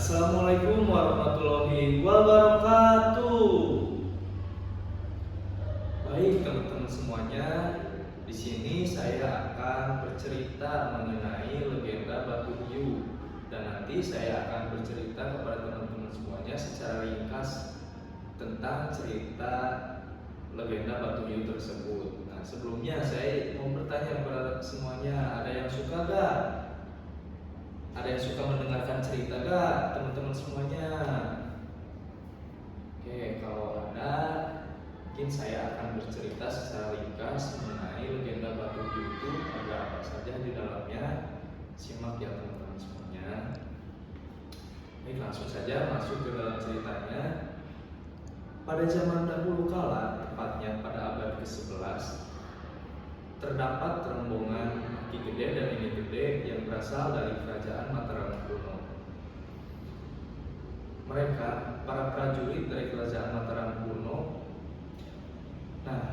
Assalamualaikum warahmatullahi wabarakatuh. Baik teman-teman semuanya, di sini saya akan bercerita mengenai legenda Batu Hiu dan nanti saya akan bercerita kepada teman-teman semuanya secara ringkas tentang cerita legenda Batu Hiu tersebut. Nah, sebelumnya saya mau bertanya kepada semuanya, ada yang suka gak? Ada yang suka mendengarkan cerita gak teman-teman semuanya? Oke, kalau ada, mungkin saya akan bercerita secara ringkas mengenai legenda Batu Hiu itu ada apa saja di dalamnya. Simak ya teman-teman semuanya. Baik, langsung saja masuk ke dalam ceritanya. Pada zaman dahulu kala, tepatnya pada abad ke-11, terdapat rombongan Ki Gede dan Nini Gede yang berasal dari kerajaan Mataram kuno. Mereka, para prajurit dari kerajaan Mataram kuno,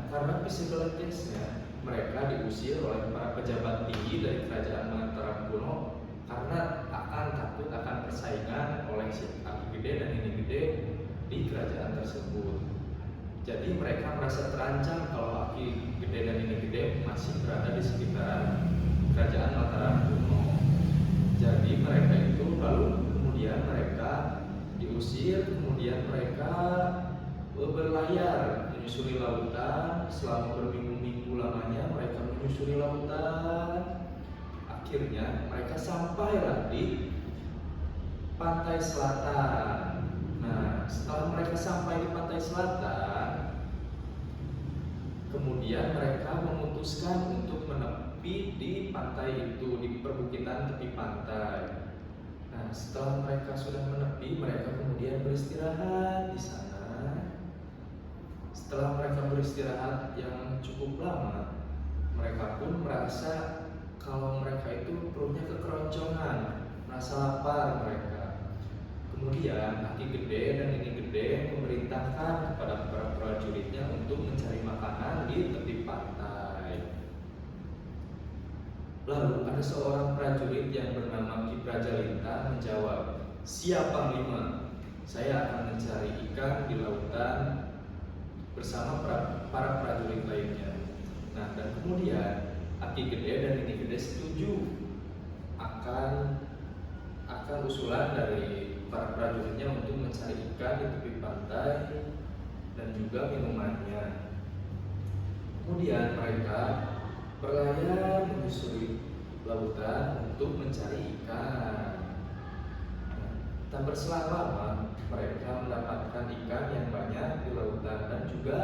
karena psikologisnya mereka diusir oleh para pejabat tinggi dari kerajaan Mataram kuno karena akan takut akan persaingan oleh si Ki Gede dan Nini Gede di kerajaan tersebut. Jadi mereka merasa terancam kalau Ki Gede dan Nini Gede masih berada di sekitaran kerajaan Mataram kuno. Jadi mereka itu kemudian mereka diusir, kemudian mereka berlayar menyusuri lautan selama berminggu-minggu lamanya. Mereka menyusuri lautan, akhirnya mereka sampailah di pantai selatan. Nah, setelah mereka sampai di pantai selatan, kemudian mereka memutuskan untuk menepi di pantai itu, di perbukitan tepi pantai. Nah, setelah mereka sudah menepi, mereka kemudian beristirahat di sana. Setelah mereka beristirahat yang cukup lama, mereka pun merasa kalau mereka itu perutnya kekeroncongan, merasa lapar mereka. Kemudian Ki Gede dan Nini Gede memerintahkan kepada para prajuritnya untuk mencari makanan di tepi pantai. Lalu ada seorang prajurit yang bernama Ki Prajalintang menjawab, "Siap Panglima, saya akan mencari ikan di lautan bersama para prajurit lainnya." Nah, dan kemudian Ki Gede dan Nini Gede setuju akan usulan dari para prajuritnya untuk mencari ikan di tepi pantai dan juga minumannya. Kemudian mereka berlayar menyusuri lautan untuk mencari ikan. Tak berselang lama mereka mendapatkan ikan yang banyak di lautan dan juga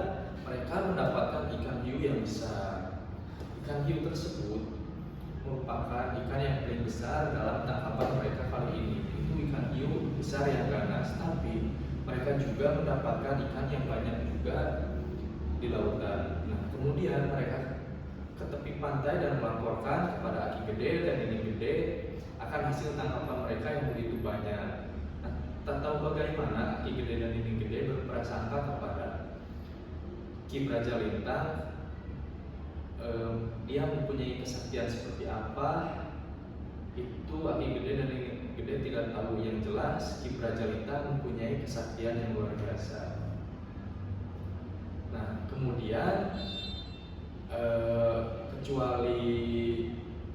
mereka mendapatkan ikan hiu yang besar. Ikan hiu tersebut merupakan ikan yang paling besar dalam tangkapan mereka kali ini. Itu ikan hiu besar yang ganas, tapi mereka juga mendapatkan ikan yang banyak juga di lautan. Nah, kemudian mereka ke tepi pantai dan melaporkan kepada Ki Gede dan Nini Gede akan hasil tangkapan mereka yang begitu banyak. Nah, tak tahu bagaimana Ki Gede dan Nini Gede berprasangka kepada Ki Prajalintang. Dia mempunyai kesaktian seperti apa itu Ki Gede dan Nini Gede tidak tahu. Yang jelas Ki Prajalintang mempunyai kesaktian yang luar biasa. Nah, kemudian kecuali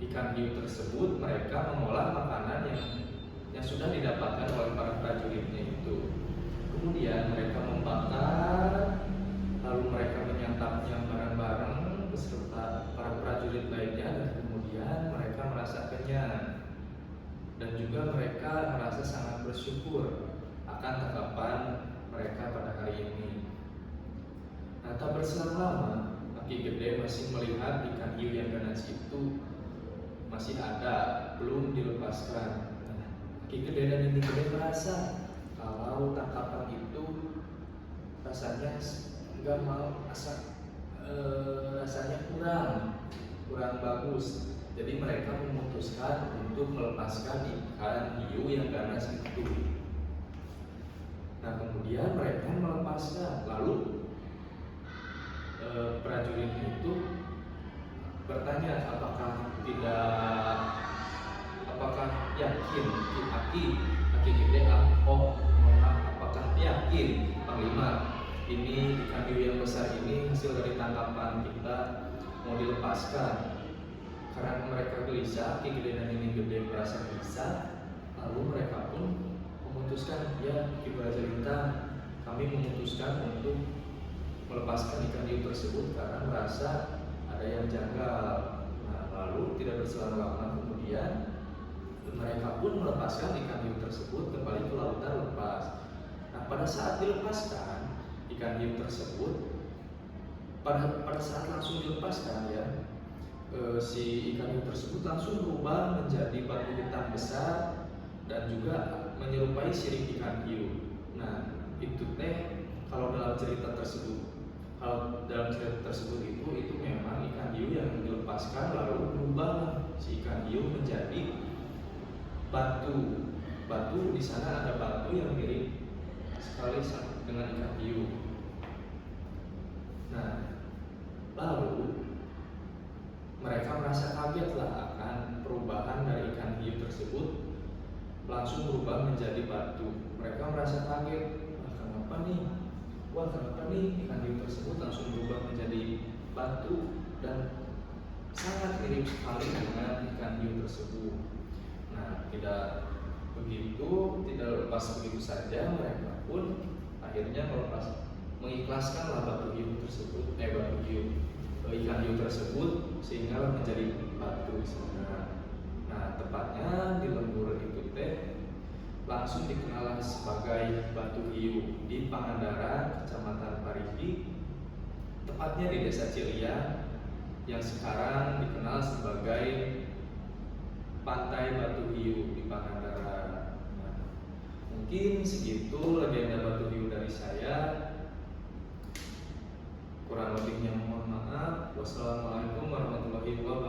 ikan hiu tersebut, mereka mengolah makanan yang sudah didapatkan oleh para prajuritnya itu. Kemudian mereka membakar, lalu mereka menyantapnya bareng-bareng beserta para prajurit lainnya, dan kemudian mereka merasa kenyang dan juga mereka merasa sangat bersyukur akan tangkapan mereka pada hari ini. Nah, tak berselang lama Ki Gede masih melihat ikan hiu yang ganas itu masih ada, belum dilepaskan. Nah, Ki Gede dan Nini Gede merasa kalau tangkapan itu rasanya nggak mau, rasanya kurang bagus. Jadi mereka memutuskan untuk melepaskan ikan hiu yang ganas itu. Nah, kemudian mereka melepaskan, lalu prajurit itu bertanya apakah yakin Ki Aki gede oh mohon maaf, apakah yakin Panglima ini ikan hiu yang besar ini hasil dari tangkapan kita mau dilepaskan? Karena mereka gelisah, Ki Gede dan ini Gede merasa gelisah, lalu mereka pun memutuskan, ya Ki Prajalintang, kami memutuskan untuk melepaskan ikan hiu tersebut karena merasa ada yang janggal. Nah, lalu tidak berselang lama kemudian mereka pun melepaskan ikan hiu tersebut kembali ke lautan lepas. Nah, pada saat dilepaskan ikan hiu tersebut, pada saat langsung dilepaskan ya, si ikan hiu tersebut langsung berubah menjadi batu hitam besar dan juga menyerupai sirip ikan hiu. Nah, itu teh kalau dalam cerita tersebut. Kalau dalam cerita tersebut itu memang ikan hiu yang dilepaskan lalu berubah si ikan hiu menjadi batu. Batu di sana ada batu yang mirip sekali dengan ikan hiu. Nah, lalu mereka merasa kaget lah akan perubahan dari ikan hiu tersebut langsung berubah menjadi batu. Mereka merasa kaget, kenapa nih ikan hiu tersebut langsung berubah menjadi batu dan sangat mirip sekali dengan ikan hiu tersebut. Nah, tidak lepas begitu saja, mereka pun akhirnya mengikhlaskanlah ikan hiu tersebut sehingga menjadi batu sebenarnya. Nah, tepatnya di lembur itu teh langsung dikenal sebagai Batu Hiu di Pangandaran, Kecamatan Parigi, tepatnya di Desa Cilia yang sekarang dikenal sebagai Pantai Batu Hiu di Pangandaran. Nah, mungkin segitu legenda Batu Hiu dari saya. Kurang lebihnya mohon maaf. Wassalamualaikum warahmatullahi wabarakatuh.